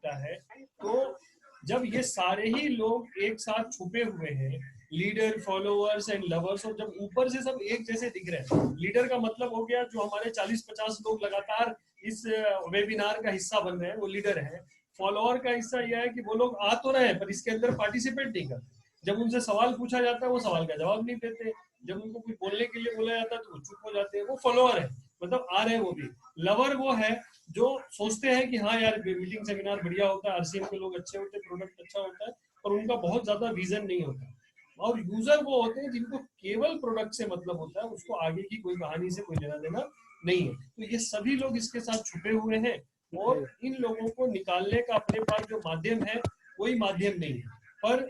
दिखता है। तो जब ये सारे ही लोग एक साथ छुपे हुए हैं, लीडर, फॉलोअर्स एंड लवर्स, और जब ऊपर से सब एक जैसे दिख रहे हैं, लीडर का मतलब हो गया जो हमारे 40-50 लोग लगातार इस वेबिनार का हिस्सा बन रहे हैं, वो लीडर है। फॉलोअर का हिस्सा यह है कि वो लोग आ तो रहे हैं पर इसके अंदर पार्टिसिपेट नहीं करते। जब उनसे सवाल पूछा जाता है वो सवाल का जवाब नहीं देते, जब उनको कुछ बोलने के लिए बोला जाता है तो वो चुप हो जाते हैं। वो फॉलोअर है, मतलब आ रहे हैं वो भी। लवर वो है जो सोचते हैं कि हाँ यार मीटिंग सेमिनार बढ़िया होता है, आरसीएम के लोग अच्छे होते हैं, प्रोडक्ट अच्छा होता है, पर उनका बहुत ज्यादा विजन नहीं होता। और यूजर वो होते हैं जिनको केवल प्रोडक्ट से मतलब होता है, उसको आगे की कोई कहानी से कोई लेना देना नहीं है। तो ये सभी लोग इसके साथ छुपे हुए हैं, और इन लोगों को निकालने का अपने पास जो माध्यम है कोई माध्यम नहीं है। पर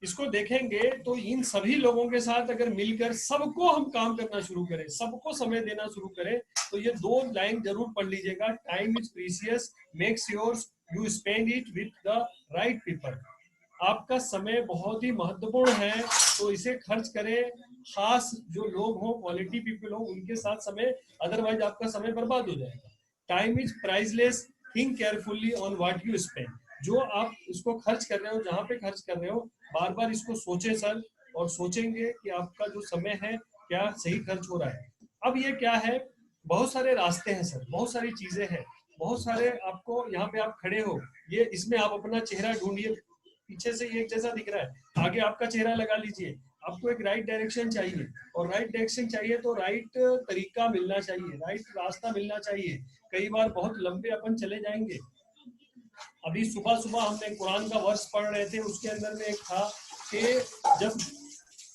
इसको देखेंगे तो इन सभी लोगों के साथ अगर मिलकर सबको हम काम करना शुरू करें, सबको समय देना शुरू करें, तो ये 2 लाइन जरूर पढ़ लीजिएगा। Time is precious, makes yours, you spend it with the right people. आपका समय बहुत ही महत्वपूर्ण है, तो इसे खर्च करें। खास जो लोग हो, क्वालिटी पीपल हो, उनके साथ समय, अदरवाइज आपका समय बर्बाद हो जाएगा। Time is priceless, think carefully on what you spend. जो आप इसको खर्च कर रहे हो, जहां पे खर्च कर रहे हो, बार बार इसको सोचें सर, और सोचेंगे कि आपका जो समय है क्या सही खर्च हो रहा है। अब ये क्या है, बहुत सारे रास्ते हैं सर, बहुत सारी चीजें हैं, बहुत सारे आपको यहाँ पे आप खड़े हो, ये इसमें आप अपना चेहरा ढूंढिए। पीछे से ये एक जैसा दिख रहा है, आगे आपका चेहरा लगा लीजिए। आपको एक राइट डायरेक्शन चाहिए, और राइट डायरेक्शन चाहिए तो राइट तरीका मिलना चाहिए, राइट रास्ता मिलना चाहिए। कई बार बहुत लंबे अपन चले जाएंगे। अभी सुबह सुबह हमने कुरान का वर्ष पढ़ रहे थे, उसके अंदर में एक था कि जब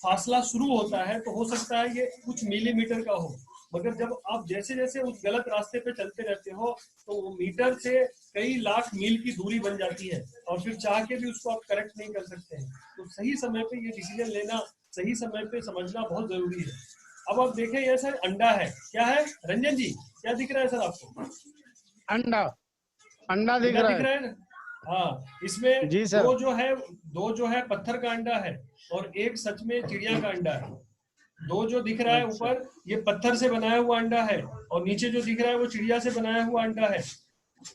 फासला शुरू होता है तो हो सकता है ये कुछ मिलीमीटर का हो, मगर जब आप जैसे जैसे उस गलत रास्ते पे चलते रहते हो तो वो मीटर से कई लाख मील की दूरी बन जाती है, और फिर चाह के भी उसको आप करेक्ट नहीं कर सकते हैं। तो सही समय पे ये डिसीजन लेना, सही समय पे समझना बहुत जरूरी है। अब आप देखें, ये सर अंडा है, क्या है रंजन जी, क्या दिख रहा है सर आपको? अंडा, अंडा दिख अंडा रहा दिख है। रहा है ना? हाँ, इसमें जी सर। दो जो है पत्थर का अंडा है, और एक सच में चिड़िया का अंडा है। दो जो दिख रहा है अच्छा। ऊपर, ये पत्थर से बनाया हुआ अंडा है, और नीचे जो दिख रहा है वो चिड़िया से बनाया हुआ अंडा है।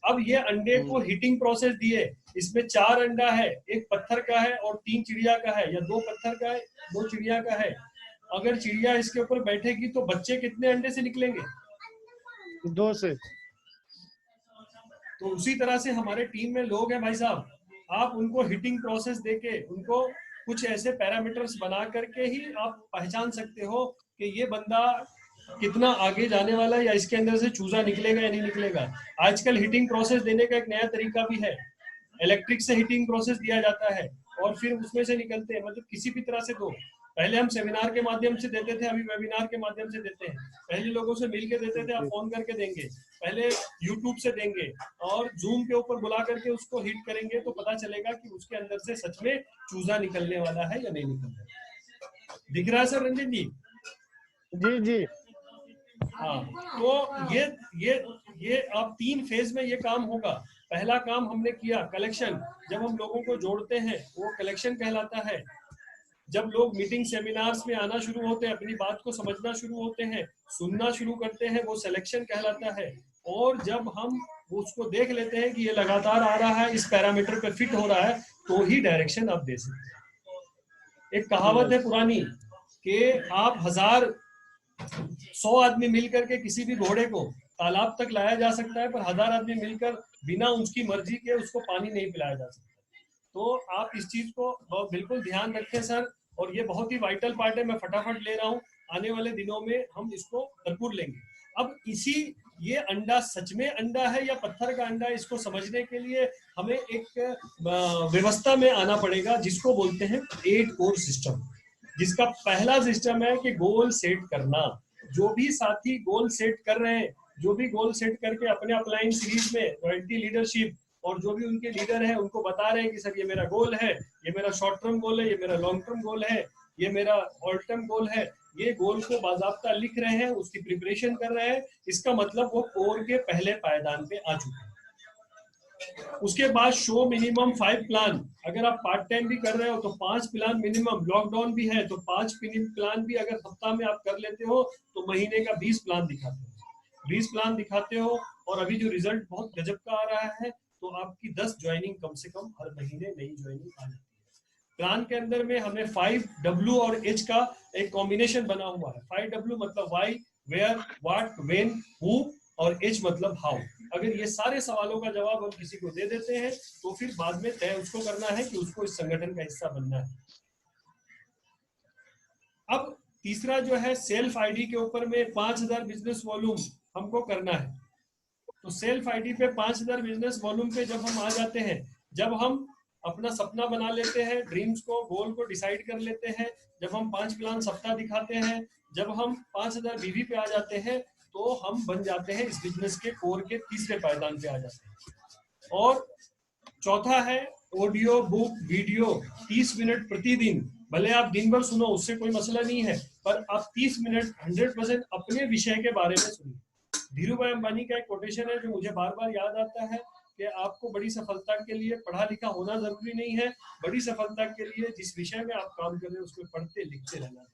अब ये अंडे को हीटिंग प्रोसेस दिए, इसमें 4 अंडा है, एक पत्थर का है और 3 चिड़िया का है, या 2 पत्थर का है 2 चिड़िया का है। अगर चिड़िया इसके ऊपर बैठेगी तो बच्चे कितने अंडे से निकलेंगे? 2 से। तो उसी तरह से हमारे टीम में लोग हैं भाई साहब, आप उनको हीटिंग प्रोसेस देके, उनको कुछ ऐसे पैरामीटर्स बना करके ही आप पहचान सकते हो कि ये बंदा कितना आगे जाने वाला है, या इसके अंदर से चूजा निकलेगा या नहीं निकलेगा। आजकल हीटिंग प्रोसेस देने का एक नया तरीका भी है, इलेक्ट्रिक से हीटिंग प्रोसेस दिया जाता है, और फिर उसमें से निकलते हैं, मतलब किसी भी तरह से दो। पहले हम सेमिनार के माध्यम से देते थे, अभी वेबिनार के माध्यम से देते हैं। पहले लोगों से मिल के देते थे, आप फोन करके देंगे, पहले यूट्यूब से देंगे, और जूम के ऊपर बुला करके उसको हिट करेंगे तो पता चलेगा कि उसके अंदर से सच में चूजा निकलने वाला है या नहीं निकलने। दिख रहा है सर रंजन जी? जी जी। हाँ, तो ये अब 3 फेज में ये काम होगा। पहला काम हमने किया कलेक्शन, जब हम लोगों को जोड़ते हैं वो कलेक्शन कहलाता है। जब लोग मीटिंग सेमिनार्स में आना शुरू होते हैं, अपनी बात को समझना शुरू होते हैं, सुनना शुरू करते हैं, वो सिलेक्शन कहलाता है। और जब हम उसको देख लेते हैं कि ये लगातार आ रहा है, इस पैरामीटर पे फिट हो रहा है, तो ही डायरेक्शन आप दे सकते हैं। एक कहावत है पुरानी कि आप 100 आदमी मिलकर के किसी भी घोड़े को तालाब तक लाया जा सकता है, पर 1000 आदमी मिलकर बिना उसकी मर्जी के उसको पानी नहीं पिलाया जा सकता। तो आप इस चीज को बिल्कुल ध्यान रखें सर, और ये बहुत ही वाइटल पार्ट है, मैं फटाफट ले रहा हूँ, आने वाले दिनों में हम इसको भरपूर लेंगे। अब ये अंडा सच में अंडा है या पत्थर का अंडा है, इसको समझने के लिए हमें एक व्यवस्था में आना पड़ेगा, जिसको बोलते हैं 8 कोर सिस्टम। जिसका पहला सिस्टम है कि गोल सेट करना। जो भी साथी गोल सेट कर रहे हैं, जो भी गोल सेट करके अपने अपलाइन सीरीज में रॉयल्टी लीडरशिप, और जो भी उनके लीडर हैं उनको बता रहे हैं कि सर ये मेरा गोल है, ये मेरा शॉर्ट टर्म गोल है, ये मेरा लॉन्ग टर्म गोल है, ये मेरा ऑल टर्म गोल है, ये गोल को बाजाबता लिख रहे हैं, उसकी प्रिपरेशन कर रहे हैं, इसका मतलब वो कोर के पहले पायदान पे आ चुके हैं। उसके बाद शो मिनिमम 5 प्लान। अगर आप पार्ट टाइम भी कर रहे हो तो 5 प्लान मिनिमम, लॉकडाउन भी है तो 5 प्लान भी अगर हफ्ता में आप कर लेते हो तो महीने का 20 प्लान दिखाते हो, 20 प्लान दिखाते हो। और अभी जो रिजल्ट बहुत गजब का आ रहा है, तो आपकी 10 ज्वाइनिंग कम से कम हर महीने नई ज्वाइनिंग आ जाती है। प्लान के अंदर में हमने 5W और H का एक कॉम्बिनेशन बना हुआ है। 5W मतलब why, where, what, when, who, और H मतलब हाउ। अगर ये सारे सवालों का जवाब हम किसी को दे देते हैं तो फिर बाद में तय उसको करना है कि उसको इस संगठन का हिस्सा बनना है। अब तीसरा जो है सेल्फ आईडी के ऊपर में 5000 बिजनेस वॉल्यूम हमको करना है। तो सेल्फ आईडी पे 5000 बिजनेस वॉल्यूम पे जब हम आ जाते हैं, जब हम अपना सपना बना लेते हैं, ड्रीम्स को, गोल को डिसाइड कर लेते हैं, जब हम 5 प्लान सप्ताह दिखाते हैं, जब हम 5000 बीवी पे आ जाते हैं, तो हम बन जाते हैं इस बिजनेस के कोर के तीसरे पायदान पे आ जाते हैं। और चौथा है ऑडियो बुक वीडियो 30 मिनट प्रतिदिन। भले आप दिन भर सुनो, उससे कोई मसला नहीं है, पर आप 30 मिनट 100% अपने विषय के बारे में सुनिए। धीरू भाई अंबानी का एक कोटेशन है जो मुझे बार बार याद आता है कि आपको बड़ी सफलता के लिए पढ़ा लिखा होना जरूरी नहीं है, बड़ी सफलता के लिए जिस विषय में आप काम कर रहे हैं उसमें पढ़ते लिखते रहना।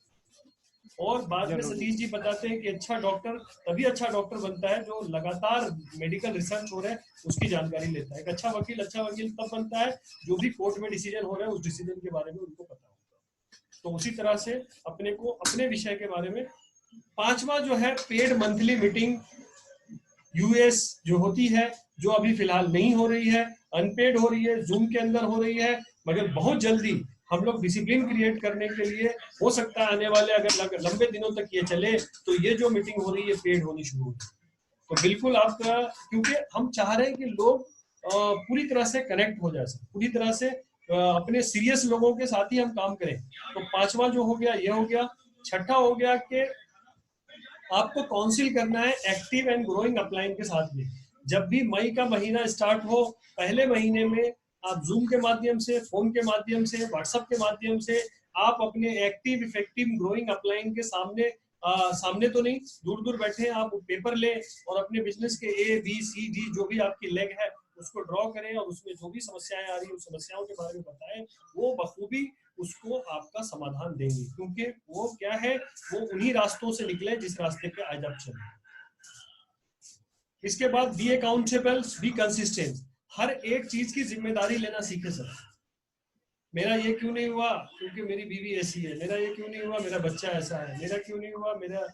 और बाद में सतीश जी बताते हैं कि अच्छा डॉक्टर तभी अच्छा डॉक्टर बनता है जो लगातार मेडिकल रिसर्च हो रहा है उसकी जानकारी लेता है। एक अच्छा वकील तब बनता है जो भी कोर्ट में डिसीजन हो रहा है उस डिसीजन के बारे में उनको पता होगा। तो उसी तरह से अपने को अपने विषय के बारे में। पांचवा जो है पेड मंथली मीटिंग यूएस जो होती है, जो अभी फिलहाल नहीं हो रही है, अनपेड हो रही है, जूम के अंदर हो रही है, मगर बहुत जल्दी हम लोग डिसिप्लिन क्रिएट करने के लिए हो सकता है आने वाले अगर लंबे दिनों तक ये चले तो ये जो मीटिंग हो रही है पेड होनी शुरू होगी। तो बिल्कुल आपका, क्योंकि हम चाह रहे हैं कि लोग पूरी तरह से कनेक्ट हो जाए, पूरी तरह से अपने सीरियस लोगों के साथ ही हम काम करें। तो पांचवा जो हो गया ये हो गया। छठा हो गया कि आपको काउंसिल करना है एक्टिव एंड ग्रोइंग अपलाइन के साथ में। जब भी मई का महीना स्टार्ट हो, पहले महीने में आप जूम के माध्यम से, फोन के माध्यम से, व्हाट्सएप के माध्यम से आप अपने एक्टिव इफेक्टिव ग्रोइंग अपलाइन के सामने तो नहीं, दूर दूर बैठे आप पेपर ले और अपने बिजनेस के ABCD जो भी आपकी लेग है उसको ड्रॉ करें और उसमें जो भी समस्याएं आ रही है उस समस्याओं के बारे में बताएं। वो बखूबी उसको आपका समाधान देंगे, क्योंकि वो क्या है, वो उन्हीं रास्तों से निकले जिस रास्ते पे आज आप चल रहे हैं। इसके बाद बी अकाउंटेबल, बी कंसिस्टेंट। हर एक चीज की जिम्मेदारी लेना सीखे सर। मेरा ये क्यों नहीं हुआ क्योंकि मेरी बीवी ऐसी है, मेरा ये क्यों नहीं हुआ मेरा बच्चा ऐसा है, मेरा क्यों नहीं हुआ मेरा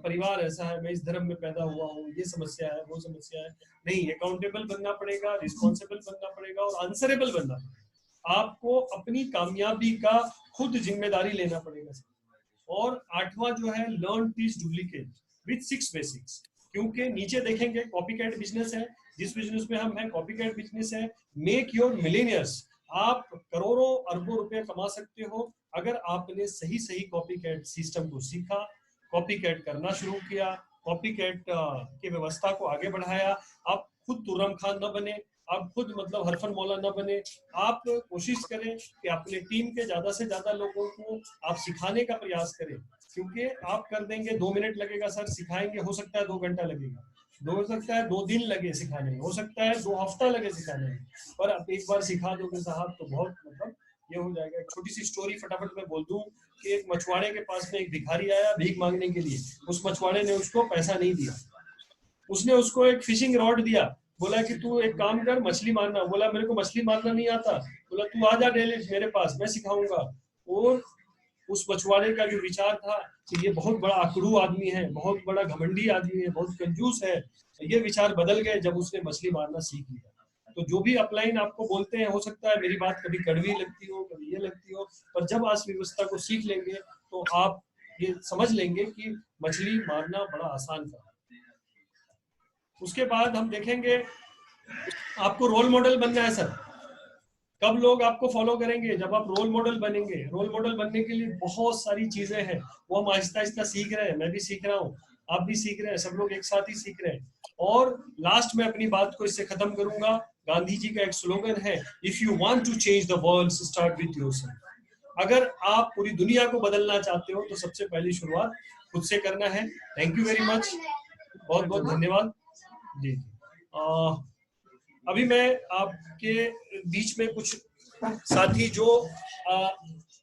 परिवार ऐसा है, मैं इस धर्म में पैदा हुआ हूँ, ये समस्या है, वो समस्या है। नहीं, अकाउंटेबल बनना पड़ेगा, रिस्पॉन्सिबल बनना पड़ेगा और आंसरेबल बनना पड़ेगा। आपको अपनी कामयाबी का खुद जिम्मेदारी लेना पड़ेगा। और आठवां जो है learn teach duplicate with 6 basics. क्योंकि नीचे देखेंगे कॉपीकैट बिजनेस है, जिस बिजनेस में हम हैं कॉपीकैट बिजनेस है। Make your millionaires. आप करोड़ों अरबों रुपए कमा सकते हो अगर आपने सही सही कॉपीकैट सिस्टम को सीखा, कॉपीकैट करना शुरू किया, कॉपीकैट की व्यवस्था को आगे बढ़ाया। आप खुद तुर्रम खान न बने, आप खुद मतलब हरफन मौला न बने। आप कोशिश करें कि अपने टीम के ज्यादा से ज्यादा लोगों को आप सिखाने का प्रयास करें, क्योंकि आप कर देंगे 2 मिनट लगेगा सर, सिखाएंगे हो सकता है 2 घंटा लगेगा, हो सकता है 2 दिन लगे सिखाने में, हो सकता है 2 हफ्ता लगे सिखाने में, पर आप एक बार सिखा दोगे साहब तो बहुत मतलब ये हो जाएगा। एक छोटी सी स्टोरी फटाफट में बोल दूं कि एक मछुआरे के पास में एक भिखारी आया भीख मांगने के लिए। उस मछुआरे ने उसको पैसा नहीं दिया, उसने उसको एक फिशिंग रॉड दिया, बोला कि तू एक काम कर मछली मारना। बोला मेरे को मछली मारना नहीं आता। बोला तू आ जा डेली मेरे पास, मैं सिखाऊंगा। और उस मछुआरे का जो विचार था कि ये बहुत बड़ा अकड़ू आदमी है, बहुत बड़ा घमंडी आदमी है, बहुत कंजूस है, ये विचार बदल गए जब उसने मछली मारना सीख लिया। तो जो भी अपलाइन आपको बोलते हैं, हो सकता है मेरी बात कभी कड़वी लगती हो, कभी ये लगती हो, पर जब आज व्यवस्था को सीख लेंगे तो आप ये समझ लेंगे कि मछली मारना बड़ा आसान था। उसके बाद हम देखेंगे आपको रोल मॉडल बनना है सर। कब लोग आपको फॉलो करेंगे? जब आप रोल मॉडल बनेंगे। रोल मॉडल बनने के लिए बहुत सारी चीजें हैं, वो हम आहिस्ता आहिस्ता सीख रहे हैं, मैं भी सीख रहा हूँ, आप भी सीख रहे हैं, सब लोग एक साथ ही सीख रहे हैं। और लास्ट में अपनी बात को इससे खत्म करूंगा। गांधी जी का एक स्लोगन है, if you want to change the world start with yourself. अगर आप पूरी दुनिया को बदलना चाहते हो तो सबसे पहली शुरुआत खुद से करना है। थैंक यू वेरी मच, बहुत बहुत धन्यवाद जी। अभी मैं आपके बीच में कुछ साथी जो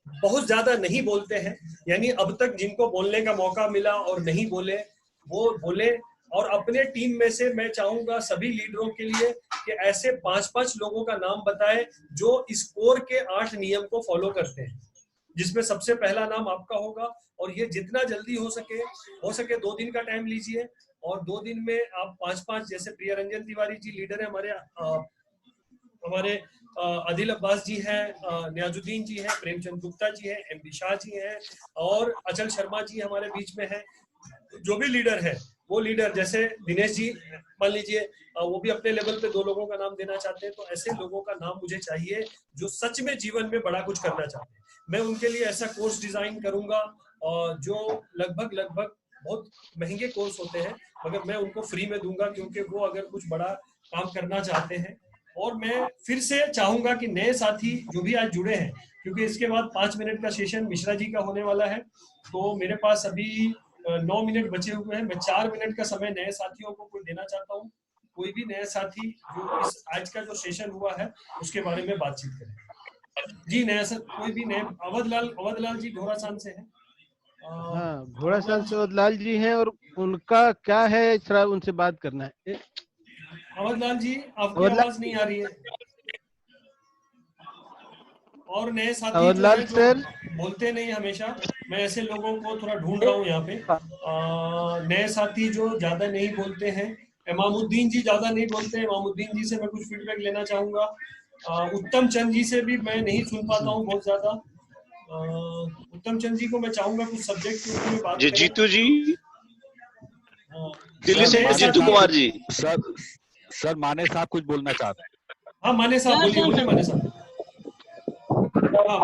बहुत ज्यादा नहीं बोलते हैं, यानी अब तक जिनको बोलने का मौका मिला और नहीं बोले, वो बोले। और अपने टीम में से मैं चाहूंगा सभी लीडरों के लिए कि ऐसे 5-5 लोगों का नाम बताए जो स्कोर के 8 नियम को फॉलो करते हैं, जिसमें सबसे पहला नाम आपका होगा। और ये जितना जल्दी हो सके 2 दिन का टाइम लीजिए और 2 दिन में आप 5-5, जैसे प्रिय रंजन तिवारी जी लीडर है हमारे आदिल अब्बास जी हैं, नियाजुद्दीन जी हैं, प्रेमचंद गुप्ता जी हैं, एमपी शाह जी हैं और अचल शर्मा जी हमारे बीच में हैं। जो भी लीडर है वो लीडर, जैसे दिनेश जी मान लीजिए, वो भी अपने लेवल पे 2 लोगों का नाम देना चाहते हैं। तो ऐसे लोगों का नाम मुझे चाहिए जो सच में जीवन में बड़ा कुछ करना चाहते हैं। मैं उनके लिए ऐसा कोर्स डिजाइन करूंगा और जो लगभग बहुत महंगे कोर्स होते हैं, मगर मैं उनको फ्री में दूंगा, क्योंकि वो अगर कुछ बड़ा काम करना चाहते हैं। और मैं फिर से चाहूंगा कि नए साथी जो भी आज जुड़े हैं, क्योंकि इसके बाद 5 मिनट का सेशन मिश्रा जी का होने वाला है, तो मेरे पास अभी 9 मिनट बचे हुए हैं। मैं 4 मिनट का समय नए साथियों को कोई देना चाहता हूँ। कोई भी नए साथी जो इस आज का जो सेशन हुआ है उसके बारे में बातचीत करें। जी नया सर, कोई भी नए, अवधलाल जी घोड़ासान से हैं। हाँ, घोड़ासान से अवधलाल जी हैं और उनका क्या है, थोड़ा उनसे बात करना है। अवधलाल जी, आपकी अवधलाल आवाज नहीं आ रही है। और नए साथी जो अवधलाल है, जो सर, बोलते नहीं हमेशा, मैं ऐसे लोगों को थोड़ा ढूंढ रहा हूँ यहाँ पे। नए साथी जो ज्यादा नहीं बोलते हैं, इमामुद्दीन जी ज्यादा नहीं बोलते हैं। इमामुद्दीन जी से मैं कुछ फीडबैक लेना चाहूंगा। उत्तम चंद जी से भी मैं नहीं सुन पाता हूँ बहुत ज्यादा। उत्तम चंद जी को मैं चाहूंगा कुछ सब्जेक्ट के ऊपर में बात जी करें। जीतू जी, हाँ, दिल्ली से नए जीतू साथी- कुमार जी। सर माने साहब कुछ बोलना चाहते हैं। हाँ माने साहब बोलिए, माने साहब। हाँ